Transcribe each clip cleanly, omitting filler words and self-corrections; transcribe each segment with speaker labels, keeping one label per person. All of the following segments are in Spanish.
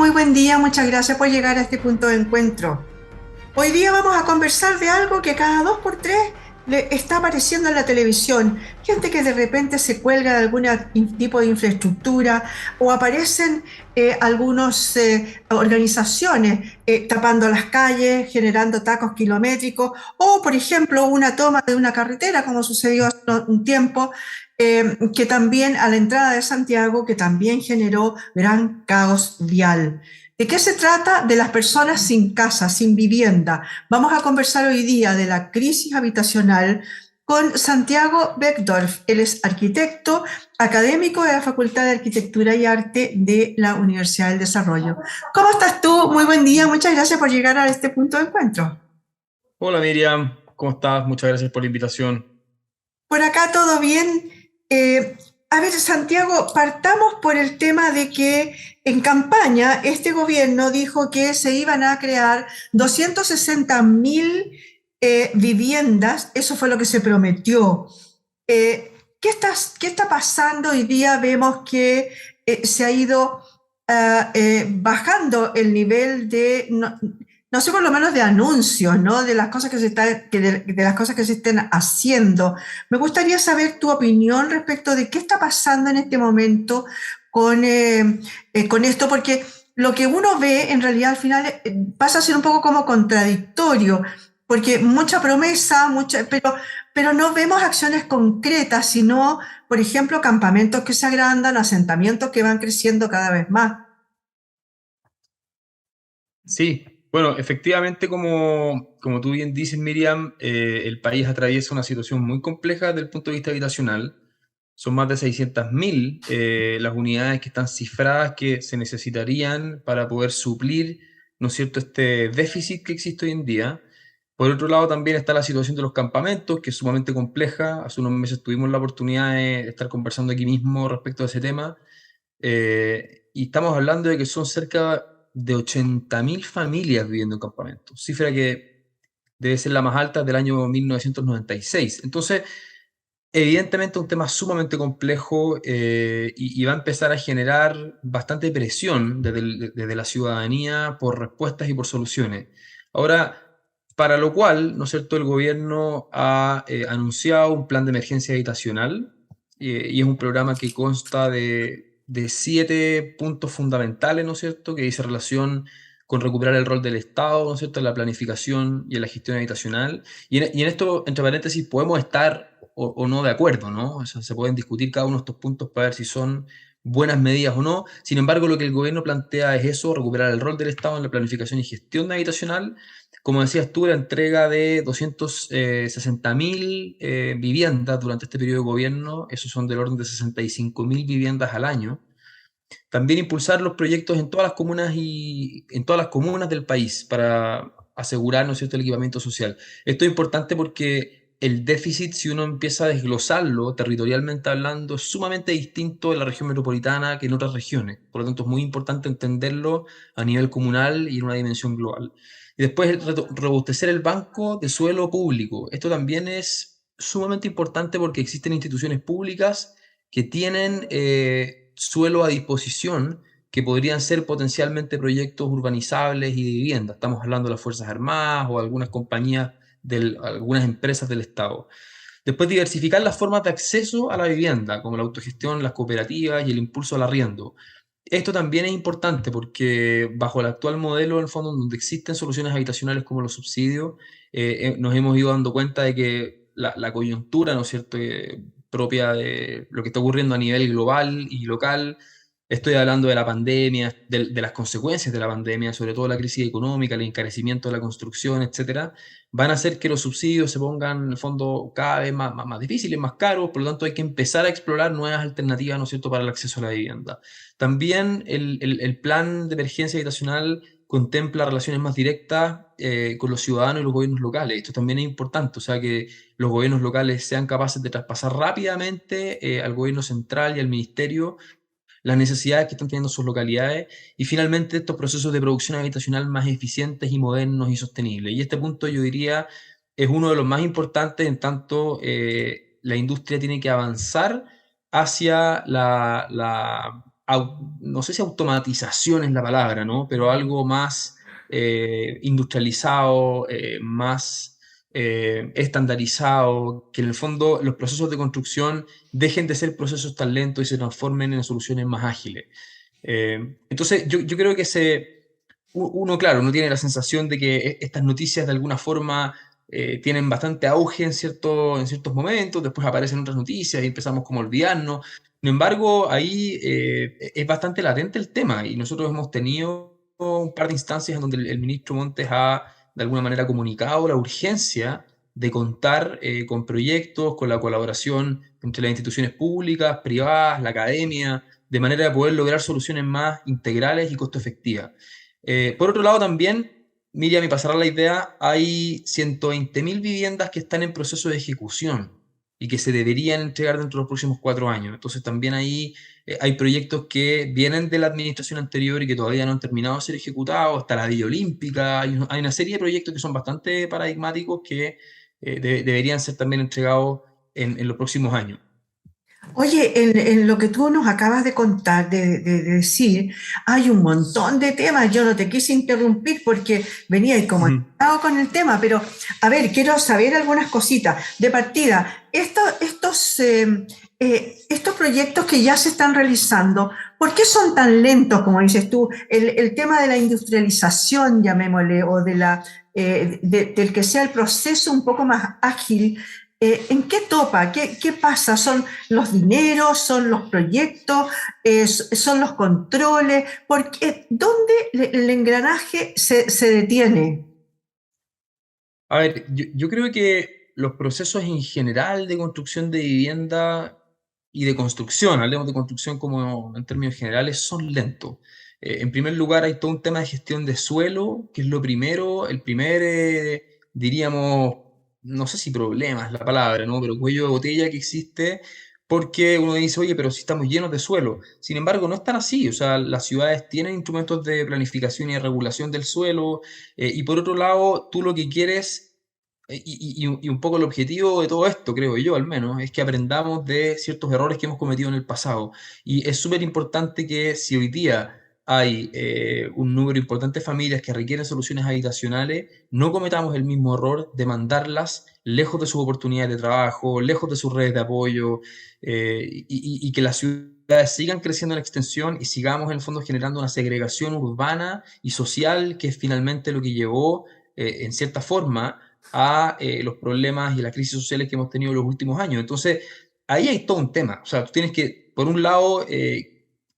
Speaker 1: muy buen día, muchas gracias por llegar a este punto de encuentro. Hoy día vamos a conversar de algo que cada dos por tres le está apareciendo en la televisión. Gente que de repente se cuelga de algún tipo de infraestructura o aparecen algunas organizaciones tapando las calles, generando tacos kilométricos o, por ejemplo, una toma de una carretera, como sucedió hace un tiempo, que también a la entrada de Santiago, que también generó gran caos vial. ¿De qué se trata? De las personas sin casa, sin vivienda. Vamos a conversar hoy día de la crisis habitacional con Santiago Beckdorf. Él es arquitecto, académico de la Facultad de Arquitectura y Arte de la Universidad del Desarrollo. ¿Cómo estás tú? Muy buen día. Muchas gracias por llegar a este punto de encuentro.
Speaker 2: Hola Miriam, ¿cómo estás? Muchas gracias por la invitación.
Speaker 1: Por acá todo bien. A ver, Santiago, partamos por el tema de que en campaña este gobierno dijo que se iban a crear 260.000 viviendas, eso fue lo que se prometió. ¿Qué está pasando hoy día? Vemos que se ha ido bajando el nivel de, no sé, por lo menos de anuncios, ¿no? De las cosas de las cosas que se estén haciendo. Me gustaría saber tu opinión respecto de qué está pasando en este momento con esto, porque lo que uno ve en realidad al final pasa a ser un poco como contradictorio, porque mucha promesa, pero no vemos acciones concretas, sino, por ejemplo, campamentos que se agrandan, asentamientos que van creciendo cada vez más.
Speaker 2: Sí, bueno, efectivamente, como tú bien dices, Miriam, el país atraviesa una situación muy compleja desde el punto de vista habitacional. Son más de 600.000 las unidades que están cifradas que se necesitarían para poder suplir, ¿no es cierto?, este déficit que existe hoy en día. Por otro lado, también está la situación de los campamentos, que es sumamente compleja. Hace unos meses tuvimos la oportunidad de estar conversando aquí mismo respecto a ese tema. Y estamos hablando de que son cerca de 80.000 familias viviendo en campamentos, cifra que debe ser la más alta del año 1996. Entonces, evidentemente un tema sumamente complejo y va a empezar a generar bastante presión desde la ciudadanía por respuestas y por soluciones. Ahora, para lo cual, ¿no es cierto?, el gobierno ha anunciado un plan de emergencia habitacional y es un programa que consta de 7 puntos fundamentales, ¿no es cierto?, que dice relación con recuperar el rol del Estado, ¿no es cierto?, en la planificación y en la gestión habitacional. Y en esto, entre paréntesis, podemos estar o no de acuerdo, ¿no? O sea, se pueden discutir cada uno de estos puntos para ver si son buenas medidas o no. Sin embargo, lo que el gobierno plantea es eso, recuperar el rol del Estado en la planificación y gestión habitacional. Como decías tú, la entrega de 260.000 viviendas durante este periodo de gobierno, esos son del orden de 65.000 viviendas al año. También impulsar los proyectos en todas las comunas y en todas las comunas del país para asegurar, ¿no es cierto?, el equipamiento social. Esto es importante porque el déficit, si uno empieza a desglosarlo territorialmente hablando, es sumamente distinto en la región metropolitana que en otras regiones. Por lo tanto, es muy importante entenderlo a nivel comunal y en una dimensión global. Y después, robustecer el banco de suelo público. Esto también es sumamente importante porque existen instituciones públicas que tienen suelo a disposición que podrían ser potencialmente proyectos urbanizables y de vivienda. Estamos hablando de las Fuerzas Armadas o algunas compañías, algunas empresas del Estado. Después, diversificar las formas de acceso a la vivienda, como la autogestión, las cooperativas y el impulso al arriendo. Esto también es importante porque bajo el actual modelo, en el fondo, donde existen soluciones habitacionales como los subsidios, nos hemos ido dando cuenta de que la coyuntura, ¿no es cierto?, propia de lo que está ocurriendo a nivel global y local. Estoy hablando de la pandemia, de las consecuencias de la pandemia, sobre todo la crisis económica, el encarecimiento de la construcción, etcétera, van a hacer que los subsidios se pongan, en el fondo, cada vez más difíciles, más caros. Por lo tanto, hay que empezar a explorar nuevas alternativas, ¿no es cierto?, para el acceso a la vivienda. También el plan de emergencia habitacional contempla relaciones más directas con los ciudadanos y los gobiernos locales. Esto también es importante, o sea, que los gobiernos locales sean capaces de traspasar rápidamente al gobierno central y al ministerio las necesidades que están teniendo sus localidades y finalmente estos procesos de producción habitacional más eficientes y modernos y sostenibles. Y este punto, yo diría, es uno de los más importantes, en tanto la industria tiene que avanzar hacia no sé si automatización es la palabra, ¿no? Pero algo más industrializado, más estandarizado, que en el fondo los procesos de construcción dejen de ser procesos tan lentos y se transformen en soluciones más ágiles. Entonces, yo creo que uno, claro, uno tiene la sensación de que estas noticias de alguna forma tienen bastante auge en ciertos momentos, después aparecen otras noticias y empezamos como a olvidarnos. Sin embargo, ahí es bastante latente el tema y nosotros hemos tenido un par de instancias en donde el ministro Montes ha de alguna manera comunicado la urgencia de contar con proyectos, con la colaboración entre las instituciones públicas, privadas, la academia, de manera de poder lograr soluciones más integrales y costo efectivas. Por otro lado, también, Miriam, y pasará la idea, hay 120.000 viviendas que están en proceso de ejecución y que se deberían entregar dentro de los próximos 4 años. Entonces, también ahí hay proyectos que vienen de la administración anterior y que todavía no han terminado de ser ejecutados. Está la Villa Olímpica, hay una serie de proyectos que son bastante paradigmáticos que deberían ser también entregados en los próximos años.
Speaker 1: Oye, en lo que tú nos acabas de contar, de decir, hay un montón de temas. Yo no te quise interrumpir porque venía y como
Speaker 2: Ujú.
Speaker 1: estaba con el tema, pero a ver, quiero saber algunas cositas. De partida, estos proyectos que ya se están realizando, ¿por qué son tan lentos, como dices tú? El tema de la industrialización, llamémosle, o del que sea el proceso un poco más ágil. ¿En qué topa? ¿Qué pasa? ¿Son los dineros? ¿Son los proyectos? ¿Son los controles? Porque ¿dónde el engranaje se detiene?
Speaker 2: A ver, yo creo que los procesos en general de construcción de vivienda y de construcción, hablemos de construcción como en términos generales, son lentos. En primer lugar, hay todo un tema de gestión de suelo, que es lo primero, el primer, diríamos, no sé si problema es la palabra, ¿no? Pero cuello de botella que existe, porque uno dice, oye, pero si estamos llenos de suelo. Sin embargo, no es tan así, o sea, las ciudades tienen instrumentos de planificación y de regulación del suelo, y por otro lado, tú lo que quieres, y un poco el objetivo de todo esto, creo yo al menos, es que aprendamos de ciertos errores que hemos cometido en el pasado. Y es súper importante que si hoy día hay un número importante de familias que requieren soluciones habitacionales, no cometamos el mismo error de mandarlas lejos de sus oportunidades de trabajo, lejos de sus redes de apoyo, y que las ciudades sigan creciendo en extensión y sigamos en el fondo generando una segregación urbana y social que es finalmente lo que llevó, en cierta forma, a los problemas y las crisis sociales que hemos tenido en los últimos años. Entonces, ahí hay todo un tema. O sea, tú tienes que, por un lado,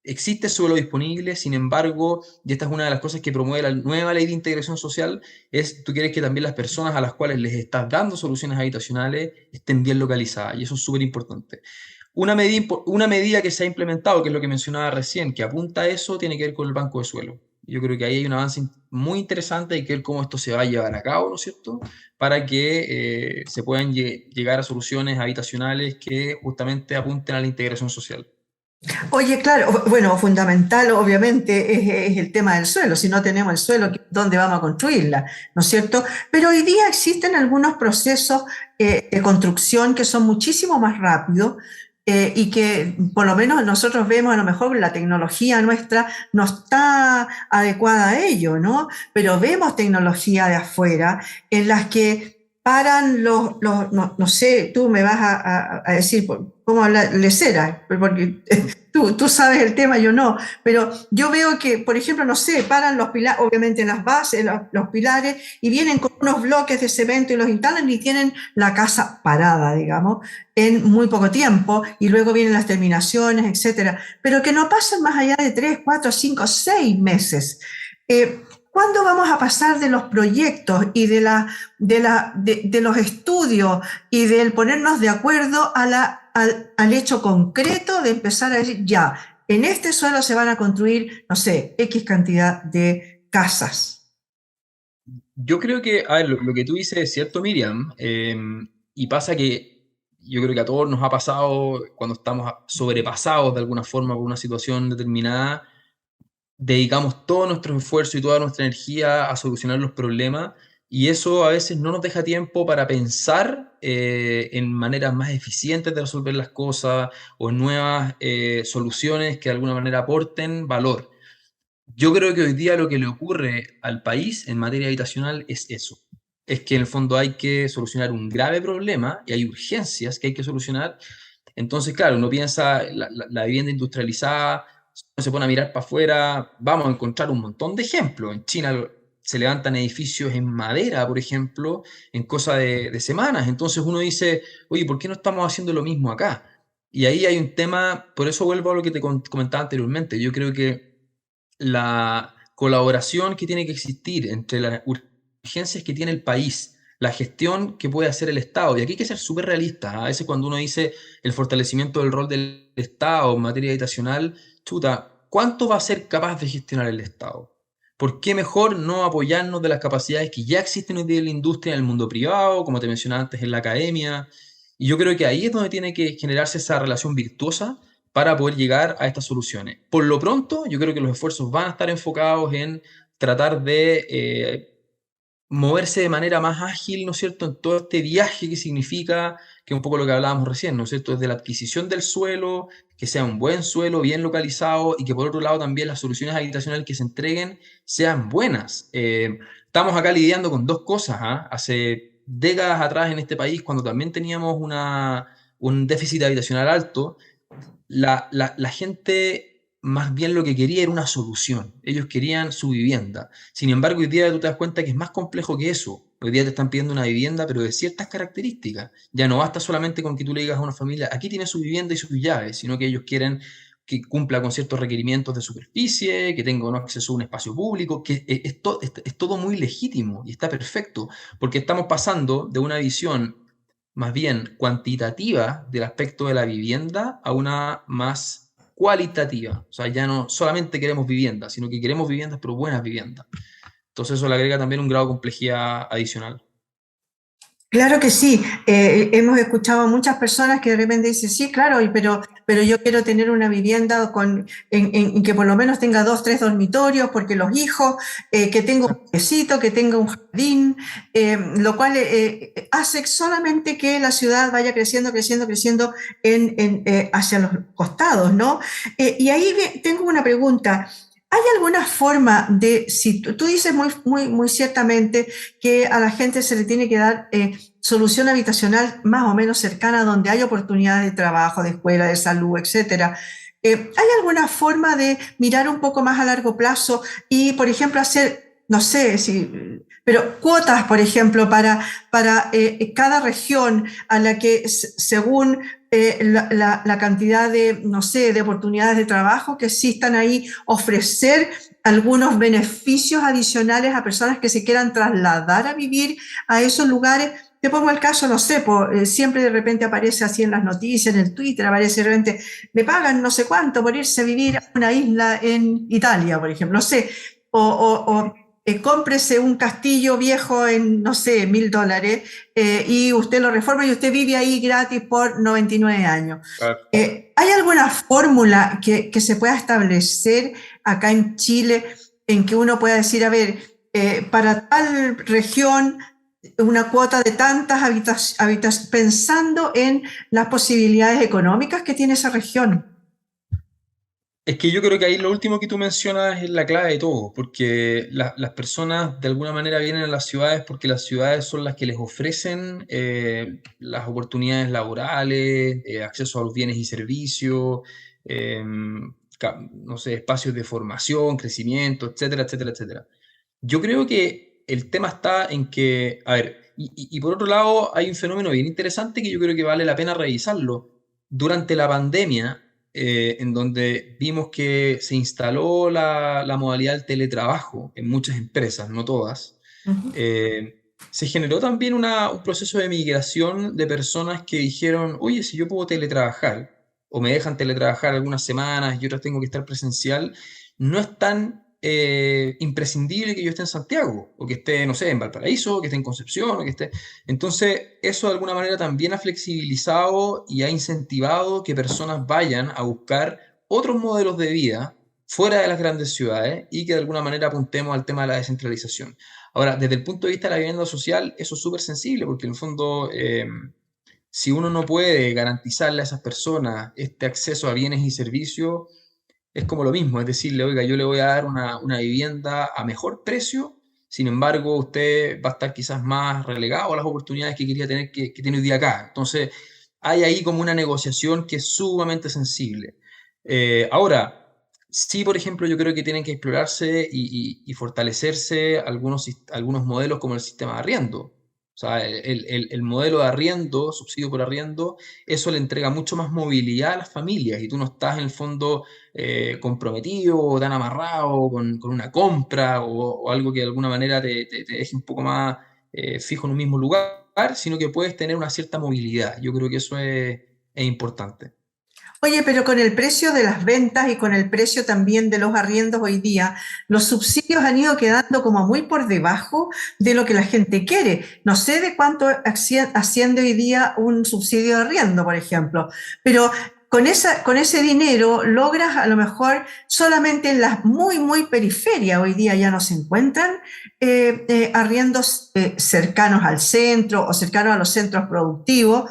Speaker 2: existe suelo disponible, sin embargo, y esta es una de las cosas que promueve la nueva ley de integración social, es tú quieres que también las personas a las cuales les estás dando soluciones habitacionales estén bien localizadas, y eso es súper importante. Una medida que se ha implementado, que es lo que mencionaba recién, que apunta a eso, tiene que ver con el banco de suelo. Yo creo que ahí hay un avance muy interesante y que ver cómo esto se va a llevar a cabo, ¿no es cierto? Para que se puedan llegar a soluciones habitacionales que justamente apunten a la integración social.
Speaker 1: Oye, claro, bueno, fundamental obviamente es el tema del suelo. Si no tenemos el suelo, ¿dónde vamos a construirla? ¿No es cierto? Pero hoy día existen algunos procesos de construcción que son muchísimo más rápidos y que por lo menos nosotros vemos, a lo mejor la tecnología nuestra no está adecuada a ello, ¿no? Pero vemos tecnología de afuera en las que paran no sé, tú me vas a decir cómo le será, porque tú sabes el tema, yo no, pero yo veo que, por ejemplo, no sé, paran los pilares, obviamente en las bases, los pilares, y vienen con unos bloques de cemento y los instalan y tienen la casa parada, digamos, en muy poco tiempo, y luego vienen las terminaciones, etcétera, pero que no pasan más allá de 3, 4, 5, 6 meses. ¿Cuándo vamos a pasar de los proyectos y de los estudios y del ponernos de acuerdo al hecho concreto de empezar a decir, ya, en este suelo se van a construir, no sé, X cantidad de casas?
Speaker 2: Yo creo que, a ver, lo que tú dices es cierto, Miriam, y pasa que yo creo que a todos nos ha pasado cuando estamos sobrepasados de alguna forma por una situación determinada, dedicamos todo nuestro esfuerzo y toda nuestra energía a solucionar los problemas Y eso a veces no nos deja tiempo para pensar en maneras más eficientes de resolver las cosas o en nuevas soluciones que de alguna manera aporten valor. Yo creo que hoy día lo que le ocurre al país en materia habitacional es eso. Es que en el fondo hay que solucionar un grave problema y hay urgencias que hay que solucionar. Entonces, claro, uno piensa la vivienda industrializada, uno se pone a mirar para afuera, vamos a encontrar un montón de ejemplos. En China se levantan edificios en madera, por ejemplo, en cosa de semanas. Entonces uno dice, oye, ¿por qué no estamos haciendo lo mismo acá? Y ahí hay un tema, por eso vuelvo a lo que te comentaba anteriormente. Yo creo que la colaboración que tiene que existir entre las urgencias que tiene el país, la gestión que puede hacer el Estado, y aquí hay que ser súper realistas. A veces cuando uno dice el fortalecimiento del rol del Estado en materia habitacional, chuta, ¿cuánto va a ser capaz de gestionar el Estado? ¿Por qué mejor no apoyarnos de las capacidades que ya existen hoy día en la industria, en el mundo privado, como te mencionaba antes, en la academia? Y yo creo que ahí es donde tiene que generarse esa relación virtuosa para poder llegar a estas soluciones. Por lo pronto, yo creo que los esfuerzos van a estar enfocados en tratar de moverse de manera más ágil, ¿no es cierto?, en todo este viaje que significa, que es un poco lo que hablábamos recién, ¿no es cierto?, desde la adquisición del suelo, que sea un buen suelo, bien localizado, y que por otro lado también las soluciones habitacionales que se entreguen sean buenas. Estamos acá lidiando con dos cosas, ¿ah? Hace décadas atrás en este país, cuando también teníamos un déficit habitacional alto, la gente más bien lo que quería era una solución. Ellos querían su vivienda. Sin embargo, hoy día tú te das cuenta que es más complejo que eso. Hoy día te están pidiendo una vivienda, pero de ciertas características. Ya no basta solamente con que tú le digas a una familia, aquí tiene su vivienda y sus llaves, sino que ellos quieren que cumpla con ciertos requerimientos de superficie, que tenga un acceso a un espacio público, que es todo muy legítimo y está perfecto, porque estamos pasando de una visión más bien cuantitativa del aspecto de la vivienda a una más cualitativa. O sea, ya no solamente queremos viviendas, sino que queremos viviendas, pero buenas viviendas. Entonces eso le agrega también un grado de complejidad adicional.
Speaker 1: Claro que sí. Hemos escuchado a muchas personas que de repente dicen, sí, claro, pero yo quiero tener una vivienda en que por lo menos tenga dos, tres dormitorios, porque los hijos, que tenga un
Speaker 2: Exacto.
Speaker 1: piecito, que tenga un jardín, lo cual hace solamente que la ciudad vaya creciendo, creciendo, creciendo hacia los costados, ¿no? Y ahí tengo una pregunta. ¿Hay alguna forma de, si tú dices muy ciertamente que a la gente se le tiene que dar solución habitacional más o menos cercana donde hay oportunidades de trabajo, de escuela, de salud, etcétera? ¿Hay alguna forma de mirar un poco más a largo plazo y, por ejemplo, hacer, no sé, si, pero cuotas, por ejemplo, para cada región a la que, según la cantidad de, no sé, de oportunidades de trabajo que existan ahí, ofrecer algunos beneficios adicionales a personas que se quieran trasladar a vivir a esos lugares? Te pongo el caso, no sé, siempre de repente aparece así en las noticias, en el Twitter, aparece de repente, me pagan no sé cuánto por irse a vivir a una isla en Italia, por ejemplo, no sé, cómprese un castillo viejo en, no sé, $1.000, y usted lo reforma y usted vive ahí gratis por 99 años.
Speaker 2: Claro.
Speaker 1: ¿Hay alguna fórmula que se pueda establecer acá en Chile en que uno pueda decir, a ver, para tal región, una cuota de tantas habitaciones, pensando en las posibilidades económicas que tiene esa región?
Speaker 2: Es que yo creo que ahí lo último que tú mencionas es la clave de todo, porque las personas de alguna manera vienen a las ciudades porque las ciudades son las que les ofrecen las oportunidades laborales, acceso a los bienes y servicios, eh, no sé, espacios de formación, crecimiento, etcétera, etcétera, etcétera. Yo creo que el tema está en que, a ver, y por otro lado hay un fenómeno bien interesante que yo creo que vale la pena revisarlo. Durante la pandemia, en donde vimos que se instaló la modalidad del teletrabajo en muchas empresas, no todas,
Speaker 1: Uh -huh.
Speaker 2: se generó también un proceso de migración de personas que dijeron, oye, si yo puedo teletrabajar, o me dejan teletrabajar algunas semanas y otras tengo que estar presencial, no es tan imprescindible que yo esté en Santiago, o que esté, no sé, en Valparaíso, o que esté en Concepción, o que esté... Entonces, eso de alguna manera también ha flexibilizado y ha incentivado que personas vayan a buscar otros modelos de vida fuera de las grandes ciudades y que de alguna manera apuntemos al tema de la descentralización. Ahora, desde el punto de vista de la vivienda social, eso es súper sensible porque en el fondo, si uno no puede garantizarle a esas personas este acceso a bienes y servicios, es como lo mismo, es decirle, oiga, yo le voy a dar una vivienda a mejor precio, sin embargo, usted va a estar quizás más relegado a las oportunidades que quería tener que tiene hoy día acá. Entonces, hay ahí como una negociación que es sumamente sensible. Ahora, sí, por ejemplo, yo creo que tienen que explorarse y fortalecerse algunos modelos como el sistema de arriendo. O sea, el modelo de arriendo, subsidio por arriendo, eso le entrega mucho más movilidad a las familias y tú no estás en el fondo comprometido o tan amarrado con una compra o algo que de alguna manera te deje un poco más fijo en un mismo lugar, sino que puedes tener una cierta movilidad. Yo creo que eso es importante.
Speaker 1: Oye, pero con el precio de las ventas y con el precio también de los arriendos hoy día, los subsidios han ido quedando como muy por debajo de lo que la gente quiere. No sé de cuánto asciende hoy día un subsidio de arriendo, por ejemplo, pero con ese dinero logras a lo mejor solamente en las muy periferias, hoy día ya no se encuentran arriendos cercanos al centro o cercanos a los centros productivos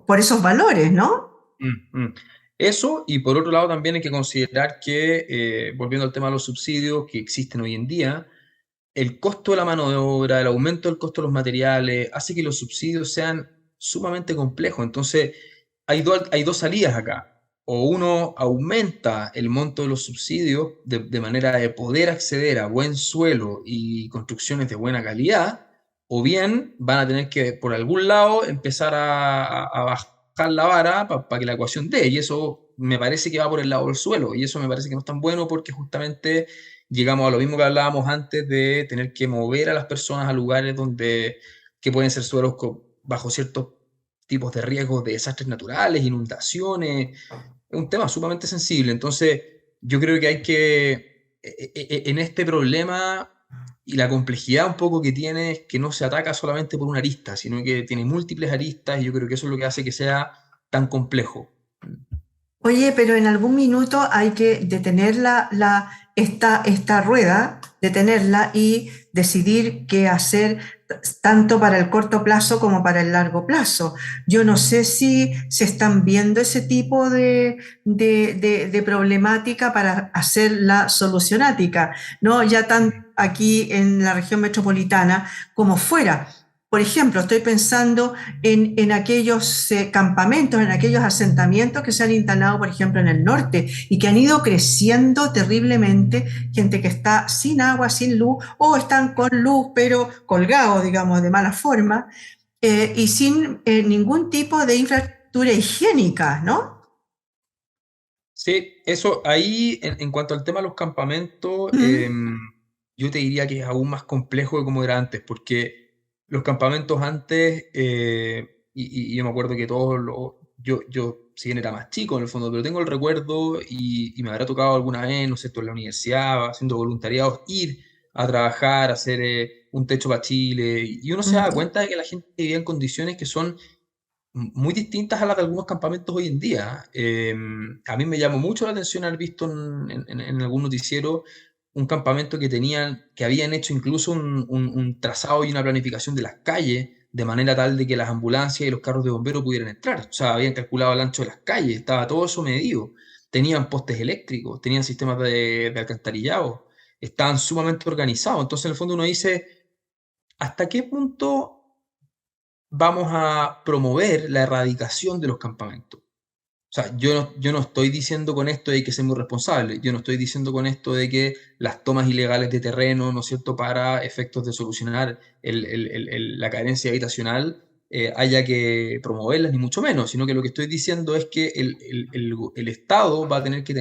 Speaker 1: por esos valores, ¿no?
Speaker 2: Mm, mm. Eso, y por otro lado también hay que considerar que, volviendo al tema de los subsidios que existen hoy en día, el costo de la mano de obra, el aumento del costo de los materiales, hace que los subsidios sean sumamente complejos. Entonces, hay dos salidas acá. O uno aumenta el monto de los subsidios de manera de poder acceder a buen suelo y construcciones de buena calidad, o bien van a tener que, por algún lado, empezar a bajar la vara para que la ecuación dé. Y eso me parece que va por el lado del suelo. Y eso me parece que no es tan bueno porque justamente llegamos a lo mismo que hablábamos antes de tener que mover a las personas a lugares donde que pueden ser suelos bajo ciertos tipos de riesgos de desastres naturales, inundaciones. Es un tema sumamente sensible. Entonces, yo creo que hay que, en este problema y la complejidad un poco que tiene es que no se ataca solamente por una arista, sino que tiene múltiples aristas y yo creo que eso es lo que hace que sea tan complejo.
Speaker 1: Oye, pero en algún minuto hay que detener esta rueda, detenerla y decidir qué hacer tanto para el corto plazo como para el largo plazo. Yo no sé si se están viendo ese tipo de problemática para hacerla solucionática, ¿no? Ya tan aquí en la región metropolitana como fuera. Por ejemplo, estoy pensando en aquellos campamentos, en aquellos asentamientos que se han instalado, por ejemplo, en el norte y que han ido creciendo terriblemente, gente que está sin agua, sin luz, o están con luz, pero colgados, digamos, de mala forma, y sin ningún tipo de infraestructura higiénica, ¿no?
Speaker 2: Sí, eso ahí, en cuanto al tema de los campamentos,
Speaker 1: Mm.
Speaker 2: yo te diría que es aún más complejo de como era antes, porque los campamentos antes, y yo me acuerdo que todos los, yo si bien era más chico en el fondo, pero tengo el recuerdo y me habrá tocado alguna vez, no sé, en la universidad, haciendo voluntariados, ir a trabajar, hacer un techo para Chile, y uno se da
Speaker 1: Mm.
Speaker 2: cuenta de que la gente vivía en condiciones que son muy distintas a las de algunos campamentos hoy en día. A mí me llamó mucho la atención haber visto en algún noticiero un campamento que habían hecho incluso un trazado y una planificación de las calles de manera tal de que las ambulancias y los carros de bomberos pudieran entrar. O sea, habían calculado el ancho de las calles, estaba todo eso medido. Tenían postes eléctricos, tenían sistemas de alcantarillado, estaban sumamente organizados. Entonces, en el fondo uno dice, ¿hasta qué punto vamos a promover la erradicación de los campamentos? O sea, yo no estoy diciendo con esto de que seamos responsables, yo no estoy diciendo con esto de que las tomas ilegales de terreno, ¿no es cierto?, para efectos de solucionar la carencia habitacional, haya que promoverlas, ni mucho menos, sino que lo que estoy diciendo es que el Estado va a tener que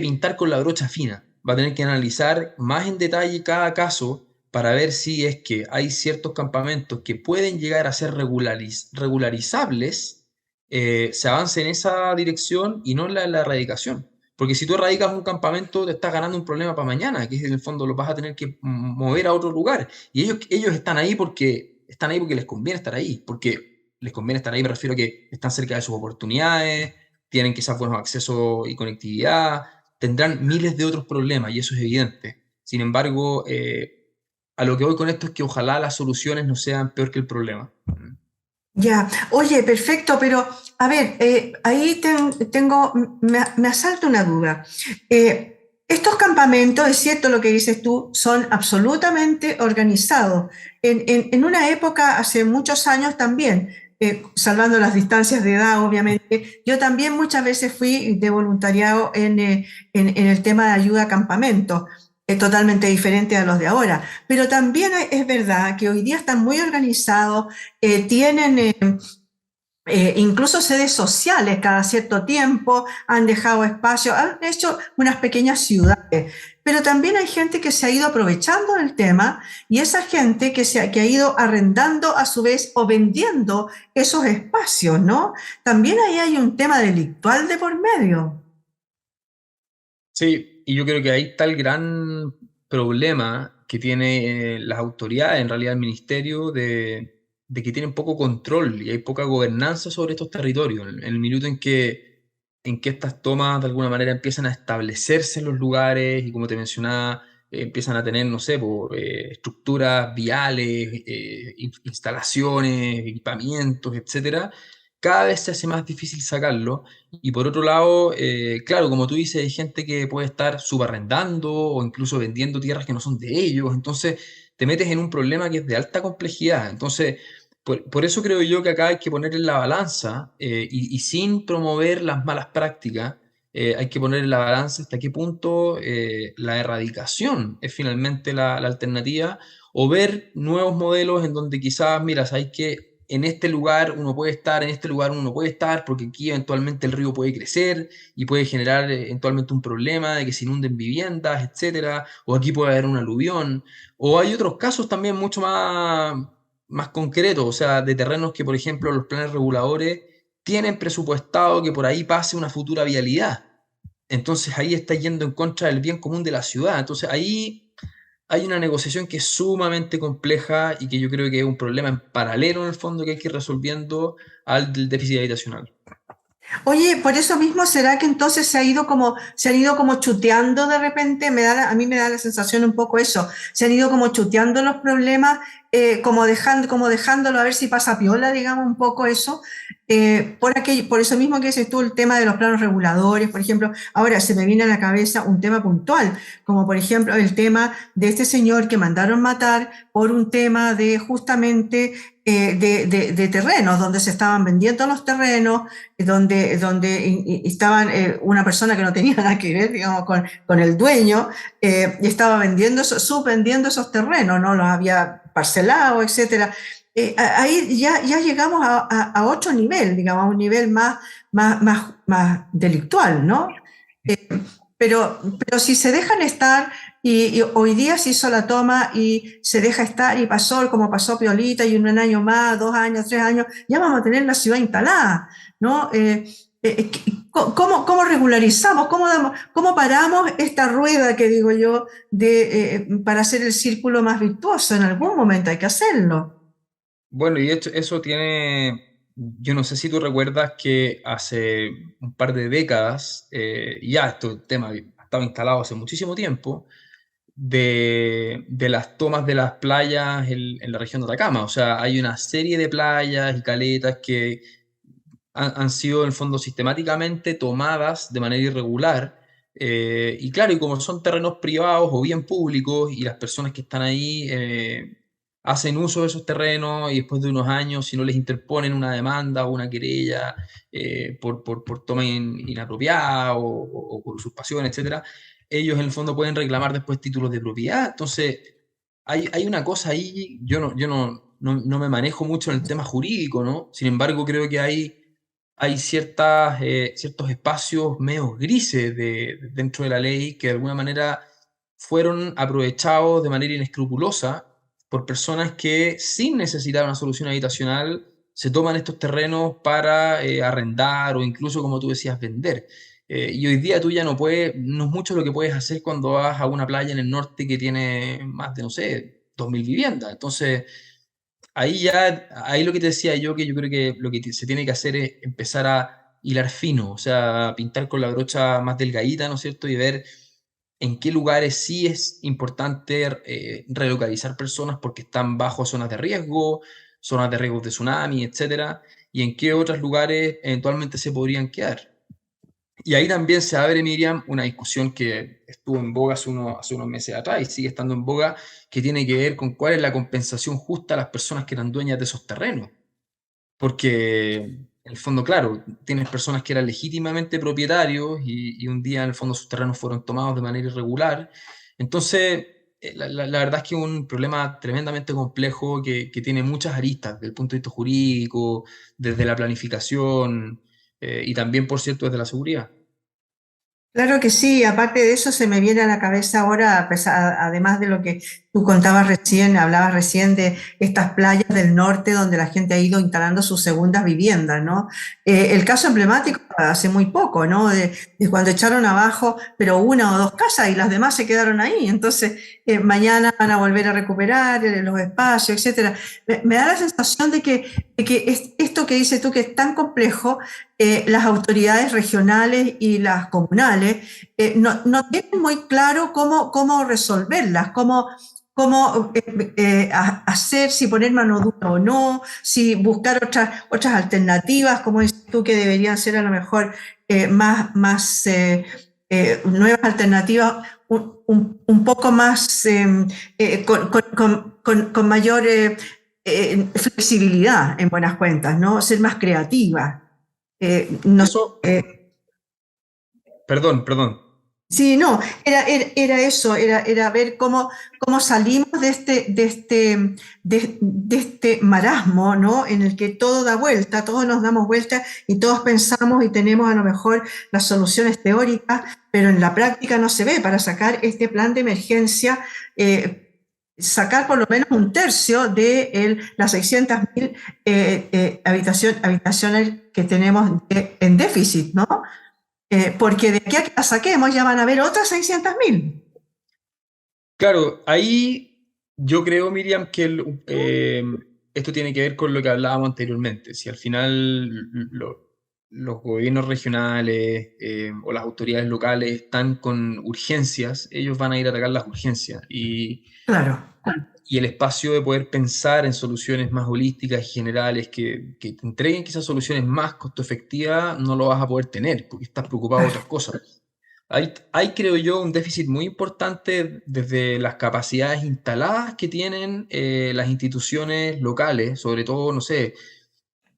Speaker 2: pintar con la brocha fina, va a tener que analizar más en detalle cada caso para ver si es que hay ciertos campamentos que pueden llegar a ser regularizables, se avance en esa dirección y no en la erradicación. Porque si tú erradicas un campamento, te estás ganando un problema para mañana, que en el fondo lo vas a tener que mover a otro lugar. Y ellos están ahí porque les conviene estar ahí, porque les conviene estar ahí, me refiero a que están cerca de sus oportunidades, tienen quizás buenos accesos y conectividad, tendrán miles de otros problemas y eso es evidente. Sin embargo, a lo que voy con esto es que ojalá las soluciones no sean peor que el problema.
Speaker 1: Ya, oye, perfecto, pero a ver, ahí tengo, me asalta una duda. Estos campamentos, es cierto lo que dices tú, son absolutamente organizados. En una época, hace muchos años también, salvando las distancias de edad, obviamente, yo también muchas veces fui de voluntariado en el tema de ayuda a campamentos. Es totalmente diferente a los de ahora, pero también es verdad que hoy día están muy organizados, tienen incluso sedes sociales cada cierto tiempo, han dejado espacio, han hecho unas pequeñas ciudades, pero también hay gente que se ha ido aprovechando del tema y esa gente que ha ido arrendando a su vez o vendiendo esos espacios, ¿no? También ahí hay un tema delictual de por medio.
Speaker 2: Sí, y yo creo que ahí está el gran problema que tiene las autoridades, en realidad el ministerio, de que tienen poco control y hay poca gobernanza sobre estos territorios. En el minuto en que estas tomas de alguna manera empiezan a establecerse en los lugares y como te mencionaba, empiezan a tener, no sé, estructuras viales, instalaciones, equipamientos, etcétera, cada vez se hace más difícil sacarlo. Y por otro lado, claro, como tú dices, hay gente que puede estar subarrendando o incluso vendiendo tierras que no son de ellos. Entonces, te metes en un problema que es de alta complejidad. Entonces, por eso creo yo que acá hay que poner en la balanza y sin promover las malas prácticas, hay que poner en la balanza hasta qué punto la erradicación es finalmente la alternativa o ver nuevos modelos en donde quizás, mira, hay que en este lugar uno puede estar, en este lugar uno no puede estar, porque aquí eventualmente el río puede crecer y puede generar eventualmente un problema de que se inunden viviendas, etcétera, o aquí puede haber un aluvión, o hay otros casos también mucho más concretos, o sea, de terrenos que, por ejemplo, los planes reguladores tienen presupuestado que por ahí pase una futura vialidad. Entonces ahí está yendo en contra del bien común de la ciudad. Entonces ahí hay una negociación que es sumamente compleja y que yo creo que es un problema en paralelo en el fondo que hay que ir resolviendo al del déficit habitacional.
Speaker 1: Oye, por eso mismo será que entonces se han ido como chuteando de repente, a mí me da la sensación un poco eso, se han ido como chuteando los problemas, como dejándolo a ver si pasa piola, digamos, un poco eso, por eso mismo que dices tú, el tema de los planos reguladores, por ejemplo, ahora se me viene a la cabeza un tema puntual, como por ejemplo el tema de este señor que mandaron matar por un tema de justamente de terrenos, donde se estaban vendiendo los terrenos, donde estaban una persona que no tenía nada que ver, digamos, con el dueño, y estaba subvendiendo esos terrenos, ¿no? Los había parcelado, etcétera. Ahí ya llegamos a otro nivel, digamos, a un nivel más delictual, ¿no? Pero si se dejan estar, y hoy día se hizo la toma y se deja estar y pasó como pasó Piolita y un año más, 2 años, 3 años, ya vamos a tener la ciudad instalada, ¿no? ¿Cómo regularizamos, cómo paramos esta rueda que digo yo para hacer el círculo más virtuoso? En algún momento hay que hacerlo.
Speaker 2: Bueno, y de hecho eso tiene, yo no sé si tú recuerdas que hace un par de décadas, ya este tema estaba instalado hace muchísimo tiempo, de las tomas de las playas en la región de Atacama. O sea, hay una serie de playas y caletas que han sido en el fondo sistemáticamente tomadas de manera irregular. Y claro, y como son terrenos privados o bien públicos y las personas que están ahí hacen uso de esos terrenos y después de unos años, si no les interponen una demanda o una querella por toma inapropiada o por usurpación, etcétera, ellos en el fondo pueden reclamar después títulos de propiedad. Entonces, hay una cosa ahí, yo no me manejo mucho en el tema jurídico, ¿no? Sin embargo, creo que hay ciertos espacios medios grises dentro de la ley que de alguna manera fueron aprovechados de manera inescrupulosa por personas que sin necesitar una solución habitacional se toman estos terrenos para arrendar o incluso, como tú decías, vender. Y hoy día tú ya no puedes, no es mucho lo que puedes hacer cuando vas a una playa en el norte que tiene más de, no sé, 2.000 viviendas. Entonces, ahí lo que te decía yo, que yo creo que lo que se tiene que hacer es empezar a hilar fino, o sea, pintar con la brocha más delgadita, ¿no es cierto? Y ver en qué lugares sí es importante relocalizar personas porque están bajo zonas de riesgo de tsunami, etcétera, y en qué otros lugares eventualmente se podrían quedar. Y ahí también se abre, Miriam, una discusión que estuvo en boga hace unos meses atrás y sigue estando en boga, que tiene que ver con cuál es la compensación justa a las personas que eran dueñas de esos terrenos. Porque, en el fondo, claro, tienes personas que eran legítimamente propietarios y un día, en el fondo, sus terrenos fueron tomados de manera irregular. Entonces, la verdad es que es un problema tremendamente complejo que tiene muchas aristas, desde el punto de vista jurídico, desde la planificación y también, por cierto, desde la seguridad.
Speaker 1: Claro que sí, aparte de eso se me viene a la cabeza ahora, además de lo que tú contabas recién, hablabas recién de estas playas del norte donde la gente ha ido instalando sus segundas viviendas, ¿no? El caso emblemático hace muy poco, ¿no? De cuando echaron abajo, pero una o dos casas y las demás se quedaron ahí. Entonces, mañana van a volver a recuperar los espacios, etcétera. Me da la sensación de que esto que dices tú, que es tan complejo, las autoridades regionales y las comunales no tienen muy claro cómo resolverlas, cómo hacer, si poner mano dura o no, si buscar otras alternativas, como dices tú, que deberían ser a lo mejor más nuevas alternativas, un poco más con mayor flexibilidad en buenas cuentas, ¿no? Ser más creativa. No sé,
Speaker 2: Eso, perdón.
Speaker 1: sí, no, era eso, era ver cómo salimos de este marasmo, ¿no? En el que todo da vuelta, todos nos damos vuelta y todos pensamos y tenemos a lo mejor las soluciones teóricas, pero en la práctica no se ve. Para sacar este plan de emergencia, sacar por lo menos un tercio de las 600.000 habitaciones que tenemos en déficit, ¿no? Porque de aquí a que la saquemos ya van a haber otras 600.000.
Speaker 2: Claro, ahí yo creo, Miriam, que esto tiene que ver con lo que hablábamos anteriormente. Si al final los gobiernos regionales o las autoridades locales están con urgencias, ellos van a ir a atacar las urgencias.
Speaker 1: Claro.
Speaker 2: Y el espacio de poder pensar en soluciones más holísticas y generales que te entreguen quizás soluciones más costo efectivas, no lo vas a poder tener porque estás preocupado de otras cosas. Hay, creo yo, un déficit muy importante desde las capacidades instaladas que tienen las instituciones locales, sobre todo, no sé,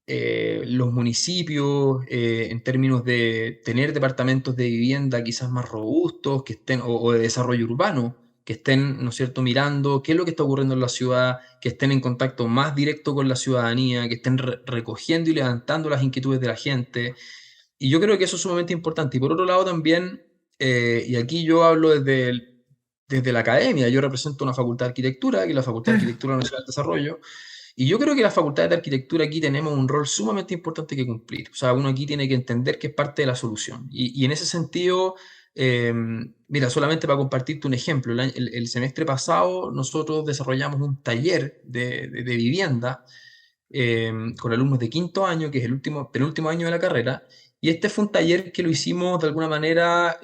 Speaker 2: los municipios, en términos de tener departamentos de vivienda quizás más robustos, que estén, o de desarrollo urbano, que estén, ¿no es cierto?, mirando qué es lo que está ocurriendo en la ciudad, que estén en contacto más directo con la ciudadanía, que estén recogiendo y levantando las inquietudes de la gente. Y yo creo que eso es sumamente importante. Y por otro lado también, y aquí yo hablo desde la academia, yo represento una facultad de arquitectura, que es la Facultad de Arquitectura de la Universidad del Desarrollo, y yo creo que las facultades de arquitectura aquí tenemos un rol sumamente importante que cumplir. O sea, uno aquí tiene que entender que es parte de la solución. Y en ese sentido, eh, mira, solamente para compartirte un ejemplo, el semestre pasado nosotros desarrollamos un taller de vivienda con alumnos de quinto año, que es el penúltimo año de la carrera, y este fue un taller que lo hicimos de alguna manera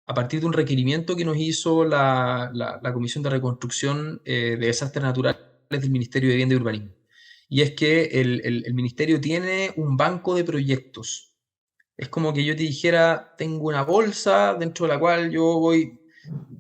Speaker 2: a partir de un requerimiento que nos hizo la Comisión de Reconstrucción de Desastres Naturales del Ministerio de Vivienda y Urbanismo. Y es que el ministerio tiene un banco de proyectos. Es como que yo te dijera, tengo una bolsa dentro de la cual yo voy,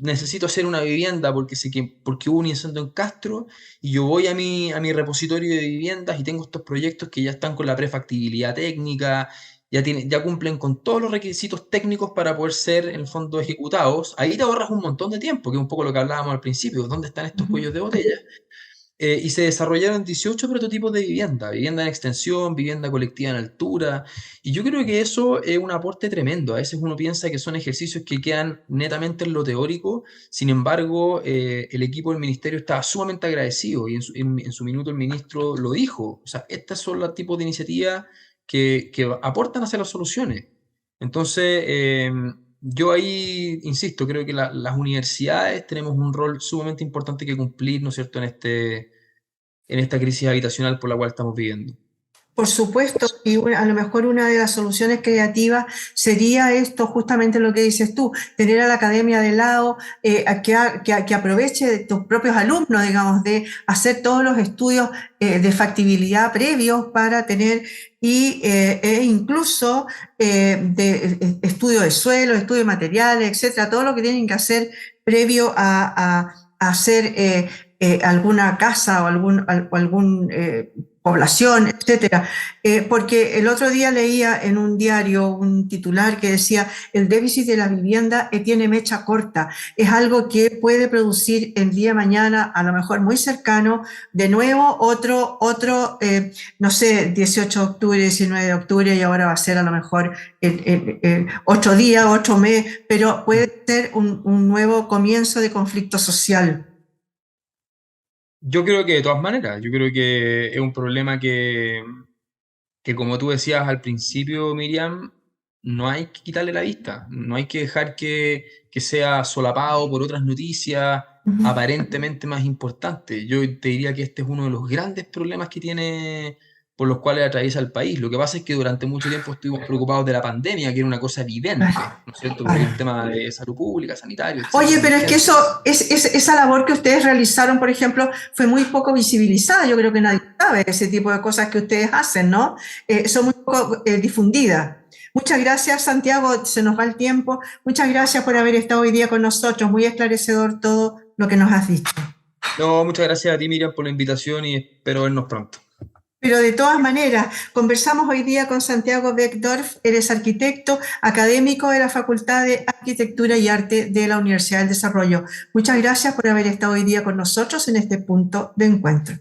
Speaker 2: necesito hacer una vivienda porque hubo un incendio en Castro y yo voy a mi repositorio de viviendas y tengo estos proyectos que ya están con la prefactibilidad técnica, ya cumplen con todos los requisitos técnicos para poder ser en el fondo ejecutados. Ahí te ahorras un montón de tiempo, que es un poco lo que hablábamos al principio, ¿dónde están estos cuellos de botella? Y se desarrollaron 18 prototipos de vivienda en extensión, vivienda colectiva en altura, y yo creo que eso es un aporte tremendo. A veces uno piensa que son ejercicios que quedan netamente en lo teórico, sin embargo, el equipo del ministerio estaba sumamente agradecido y en su minuto el ministro lo dijo. O sea, estas son los tipos de iniciativas que aportan hacia las soluciones. Entonces, yo ahí insisto, creo que las universidades tenemos un rol sumamente importante que cumplir, ¿no es cierto?, en esta crisis habitacional por la cual estamos viviendo.
Speaker 1: Por supuesto, y a lo mejor una de las soluciones creativas sería esto, justamente lo que dices tú, tener a la academia de lado, que aproveche de tus propios alumnos, digamos, de hacer todos los estudios de factibilidad previos para tener e incluso estudio de suelo, estudio de materiales, etcétera, todo lo que tienen que hacer previo a hacer alguna casa o algún población, etcétera. Porque el otro día leía en un diario un titular que decía el déficit de la vivienda tiene mecha corta. Es algo que puede producir el día de mañana, a lo mejor muy cercano, de nuevo no sé, 18 de octubre, 19 de octubre, y ahora va a ser a lo mejor 8 días, 8 meses, pero puede ser un nuevo comienzo de conflicto social.
Speaker 2: Yo creo que de todas maneras, yo creo que es un problema que como tú decías al principio, Miriam, no hay que quitarle la vista, no hay que dejar que sea solapado por otras noticias aparentemente más importantes. Yo te diría que este es uno de los grandes problemas que tiene, por los cuales atraviesa el país. Lo que pasa es que durante mucho tiempo estuvimos preocupados de la pandemia, que era una cosa evidente, ¿no es cierto? Porque es un tema de salud pública, sanitario,
Speaker 1: Oye,
Speaker 2: etcétera,
Speaker 1: pero es que
Speaker 2: emergente.
Speaker 1: esa labor que ustedes realizaron, por ejemplo, fue muy poco visibilizada. Yo creo que nadie sabe ese tipo de cosas que ustedes hacen, ¿no? Son muy poco difundidas. Muchas gracias, Santiago. Se nos va el tiempo. Muchas gracias por haber estado hoy día con nosotros. Muy esclarecedor todo lo que nos has dicho.
Speaker 2: No, muchas gracias a ti, Miriam, por la invitación y espero vernos pronto.
Speaker 1: Pero de todas maneras, conversamos hoy día con Santiago Beckdorf, eres arquitecto, académico de la Facultad de Arquitectura y Arte de la Universidad del Desarrollo. Muchas gracias por haber estado hoy día con nosotros en este punto de encuentro.